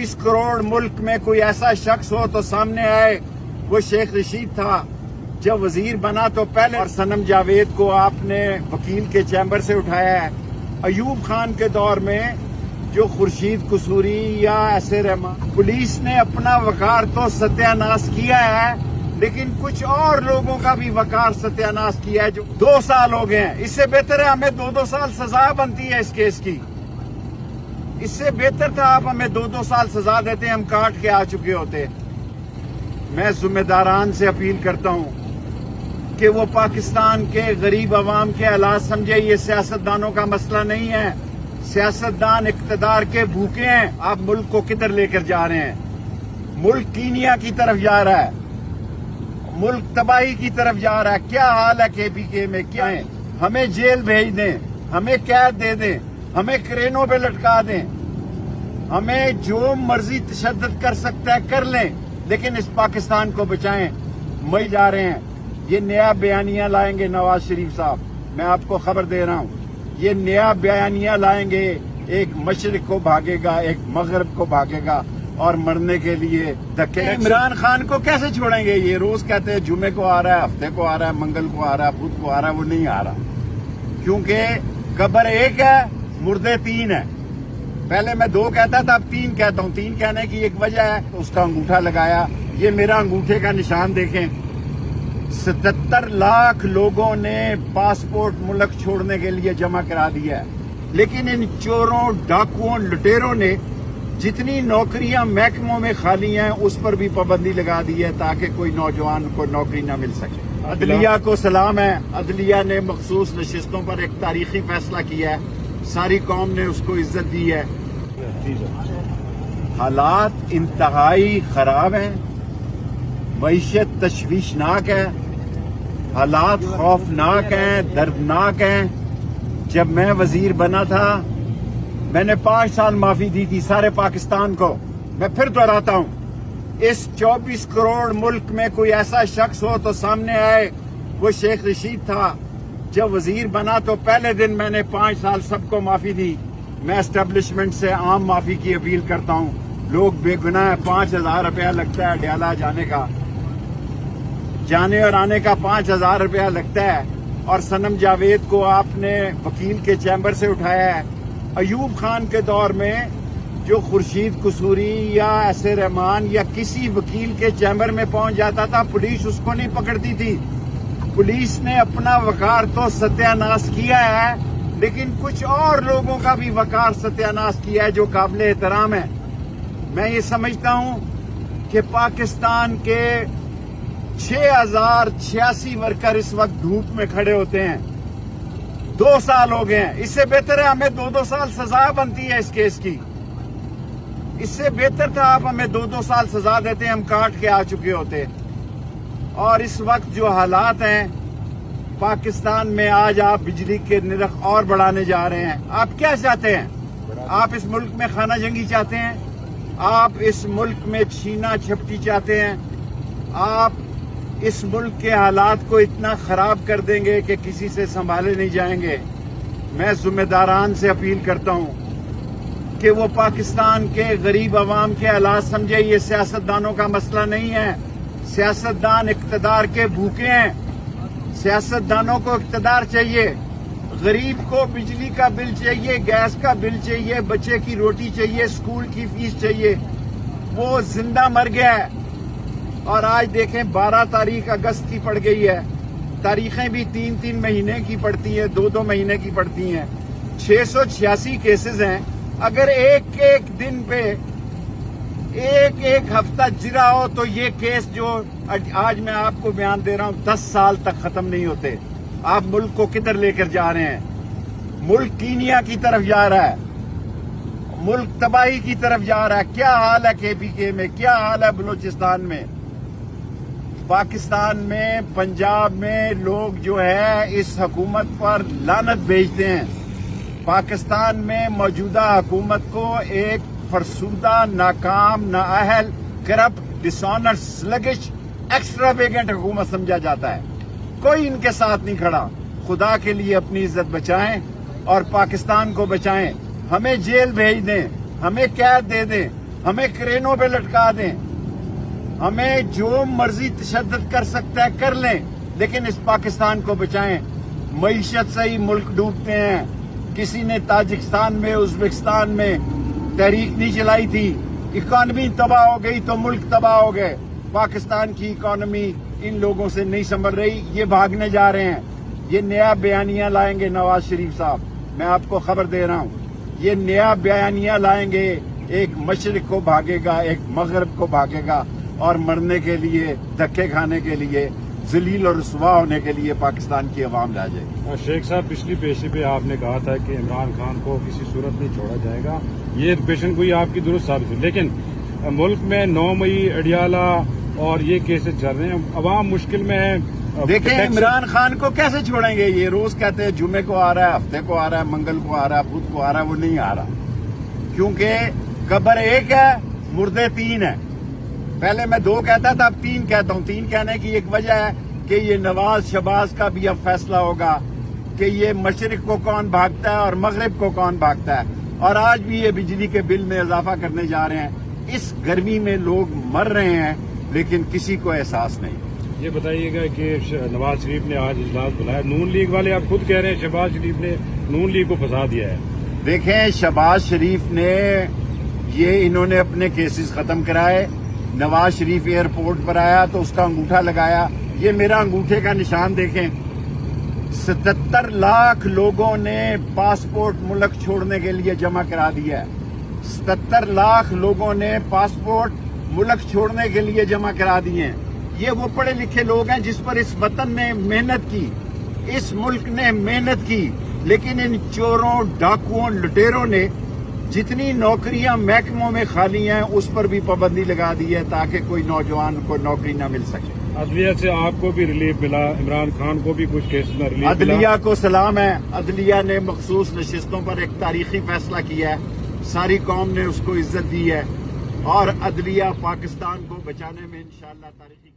24 करोड़ मुल्क में कोई ऐसा शख्स हो तो सामने आए। वो शेख रशीद था, जब वजीर बना तो पहले। और सनम जावेद को आपने वकील के चैम्बर से उठाया है। अयूब खान के दौर में जो खुर्शीद कसूरी या ऐसे रहमान, पुलिस ने अपना वकार तो सत्यानाश किया है, लेकिन कुछ और लोगों का भी वकार सत्यानाश किया है। जो 2 साल हो गए हैं, इससे बेहतर है हमें 2-2 साल सजा बनती है इस केस की। इससे बेहतर था आप हमें 2-2 साल सजा देते, हम काट के आ चुके होते। मैं जिम्मेदारान से अपील करता हूं कि वो पाकिस्तान के गरीब अवाम के हालात समझे। ये सियासतदानों का मसला नहीं है। सियासतदान इक्तदार के भूखे हैं। आप मुल्क को किधर लेकर जा रहे हैं? मुल्क कीनिया की तरफ जा रहा है, मुल्क तबाही की तरफ जा रहा है। क्या हाल है KPK में? क्या है? हमें जेल भेज दें, हमें कैद दे दें, हमें क्रेनों पे लटका दें, हमें जो मर्जी तशद्दुद कर सकता है कर लें, लेकिन इस पाकिस्तान को बचाएं। मई जा रहे हैं, ये नया बयानिया लाएंगे नवाज शरीफ साहब, मैं आपको खबर दे रहा हूं। ये नया बयानिया लाएंगे, एक मशरिक को भागेगा, एक मगरब को भागेगा और मरने के लिए धक्के। इमरान खान को कैसे छोड़ेंगे? ये रोज कहते हैं जुमे को आ रहा है, हफ्ते को आ रहा है, मंगल को आ रहा है, बुध को आ रहा है। वो नहीं आ रहा, क्योंकि कब्र एक है, मुर्दे 3 है। पहले मैं 2 कहता था, अब 3 कहता हूँ। 3 कहने की एक वजह है, उसका अंगूठा लगाया। ये मेरा अंगूठे का निशान देखें। 77 लाख लोगों ने पासपोर्ट मुल्क छोड़ने के लिए जमा करा दिया है, लेकिन इन चोरों, डाकुओं, लुटेरों ने जितनी नौकरियां महकमों में खाली हैं उस पर भी पाबंदी लगा दी है, ताकि कोई नौजवान को नौकरी न मिल सके। अदलिया को सलाम है। अदलिया ने मखसूस नशिस्तों पर एक तारीखी फैसला किया है, सारी कौम ने उसको इज्जत दी है। हालात इंतहाई खराब हैं, मईशत तशवीशनाक है, हालात खौफनाक हैं, दर्दनाक हैं। जब मैं वजीर बना था, मैंने 5 साल माफी दी थी सारे पाकिस्तान को। मैं फिर दोहराता हूं, इस 24 करोड़ मुल्क में कोई ऐसा शख्स हो तो सामने आए। वो शेख रशीद था, जब वजीर बना तो पहले दिन मैंने 5 साल सबको माफी दी। मैं एस्टेब्लिशमेंट से आम माफी की अपील करता हूं। लोग बेगुनाह है। 5,000 रुपया लगता है अडयाला जाने का, जाने और आने का 5,000 रुपया लगता है। और सनम जावेद को आपने वकील के चैम्बर से उठाया है। अयूब खान के दौर में जो खुर्शीद कसूरी या ऐसे रहमान या किसी वकील के चैम्बर में पहुंच जाता था, पुलिस उसको नहीं पकड़ती थी। पुलिस ने अपना वकार तो सत्यानाश किया है, लेकिन कुछ और लोगों का भी वकार सत्यानाश किया है जो काबिल एहतराम है। मैं ये समझता हूं कि पाकिस्तान के 6,086 वर्कर इस वक्त धूप में खड़े होते हैं। 2 साल हो गए हैं, इससे बेहतर है हमें 2-2 साल सजा बनती है इस केस की। इससे बेहतर था आप हमें 2-2 साल सजा देते, हम काट के आ चुके होते। और इस वक्त जो हालात हैं पाकिस्तान में, आज आप बिजली के निरख और बढ़ाने जा रहे हैं। आप क्या चाहते हैं? आप इस मुल्क में खाना जंगी चाहते हैं? आप इस मुल्क में छीना झपटी चाहते हैं? आप इस मुल्क के हालात को इतना खराब कर देंगे कि किसी से संभाले नहीं जाएंगे। मैं जिम्मेदारान से अपील करता हूं कि वो पाकिस्तान के गरीब अवाम के हालात समझे। ये सियासतदानों का मसला नहीं है। सियासतदान इक्तदार के भूखे हैं। सियासतदानों को इक्तदार चाहिए। गरीब को बिजली का बिल चाहिए, गैस का बिल चाहिए, बच्चे की रोटी चाहिए, स्कूल की फीस चाहिए। वो जिंदा मर गया है। और आज देखें 12 तारीख अगस्त की पड़ गई है। तारीखें भी 3-3 महीने की पड़ती हैं, 2-2 महीने की पड़ती हैं। 686 केसेस हैं। अगर एक दिन पे एक हफ्ता जिरा हो तो ये केस जो आज मैं आपको बयान दे रहा हूं 10 साल तक खत्म नहीं होते। आप मुल्क को किधर लेकर जा रहे हैं? मुल्क कीनिया की तरफ जा रहा है, मुल्क तबाही की तरफ जा रहा है। क्या हाल है KPK में? क्या हाल है बलूचिस्तान में? पाकिस्तान में, पंजाब में लोग जो है इस हुकूमत पर लानत भेजते हैं। पाकिस्तान में मौजूदा हुकूमत को एक फरसूदा, नाकाम, नाअहल, करप्ट, डिसऑनर, स्लगिश, एक्स्ट्रावेगेंट हुकूमत समझा जाता है। कोई इनके साथ नहीं खड़ा। खुदा के लिए अपनी इज्जत बचाएं और पाकिस्तान को बचाएं। हमें जेल भेज दें, हमें कैद दे दें, ہمیں کرینوں پہ لٹکا دیں، ہمیں جو مرضی تشدد کر سکتا ہے کر لیں، لیکن اس پاکستان کو بچائیں۔ معیشت سے ہی ملک ڈوبتے ہیں۔ کسی نے تاجکستان میں، ازبکستان میں تحریک نہیں چلائی تھی، اکانومی تباہ ہو گئی تو ملک تباہ ہو گئے۔ پاکستان کی اکانومی ان لوگوں سے نہیں سنبھل رہی، یہ بھاگنے جا رہے ہیں۔ یہ نیا بیانیہ لائیں گے نواز شریف صاحب، میں آپ کو خبر دے رہا ہوں، یہ نیا بیانیہ لائیں گے۔ ایک مشرق کو بھاگے گا، ایک مغرب کو بھاگے گا، اور مرنے کے لیے، دھکے کھانے کے لیے، ذلیل اور رسوا ہونے کے لیے پاکستان کی عوام رہ جائے گی۔ شیخ صاحب، پچھلی پیشی پہ آپ نے کہا تھا کہ عمران خان کو کسی صورت نہیں چھوڑا جائے گا، یہ پیشن گوئی آپ کی درست ثابت ہوئی، لیکن ملک میں 9 مئی، اڈیالہ اور یہ کیسز چل رہے ہیں، عوام مشکل میں ہے۔ دیکھیں عمران خان کو کیسے چھوڑیں گے؟ یہ روز کہتے ہیں جمعے کو آ رہا ہے، ہفتے کو آ رہا ہے، منگل کو آ رہا ہے، بدھ کو آ رہا ہے، وہ نہیں آ رہا، کیونکہ قبر ایک ہے، مردے 3 ہیں۔ پہلے میں 2 کہتا تھا، اب 3 کہتا ہوں۔ 3 کہنے کی ایک وجہ ہے کہ یہ نواز شہباز کا بھی اب فیصلہ ہوگا کہ یہ مشرق کو کون بھاگتا ہے اور مغرب کو کون بھاگتا ہے، اور آج بھی یہ بجلی کے بل میں اضافہ کرنے جا رہے ہیں۔ اس گرمی میں لوگ مر رہے ہیں لیکن کسی کو احساس نہیں۔ یہ بتائیے گا کہ نواز شریف نے آج اجلاس بلایا، نون لیگ والے آپ خود کہہ رہے ہیں شہباز شریف نے نون لیگ کو پھنسا دیا ہے۔ دیکھیں شہباز شریف نے انہوں نے اپنے کیسز ختم کرائے۔ نواز شریف ایئرپورٹ پر آیا تو اس کا انگوٹھا لگایا، یہ میرا انگوٹھے کا نشان دیکھیں۔ 77 لاکھ لوگوں نے پاسپورٹ ملک چھوڑنے کے لیے جمع کرا دیا ہے۔ 77 لاکھ لوگوں نے پاسپورٹ ملک چھوڑنے کے لیے جمع کرا دیے ہیں۔ یہ وہ پڑھے لکھے لوگ ہیں جس پر اس وطن نے محنت کی، اس ملک نے محنت کی، لیکن ان چوروں، ڈاکوؤں، لٹیروں نے جتنی نوکریاں محکموں میں خالی ہیں اس پر بھی پابندی لگا دی ہے تاکہ کوئی نوجوان کو نوکری نہ مل سکے۔ عدلیہ سے آپ کو بھی ریلیف ملا، عمران خان کو بھی کچھ کیس میں ریلیف ملا۔ عدلیہ کو سلام ہے، عدلیہ نے مخصوص نشستوں پر ایک تاریخی فیصلہ کیا ہے، ساری قوم نے اس کو عزت دی ہے، اور عدلیہ پاکستان کو بچانے میں انشاءاللہ تاریخی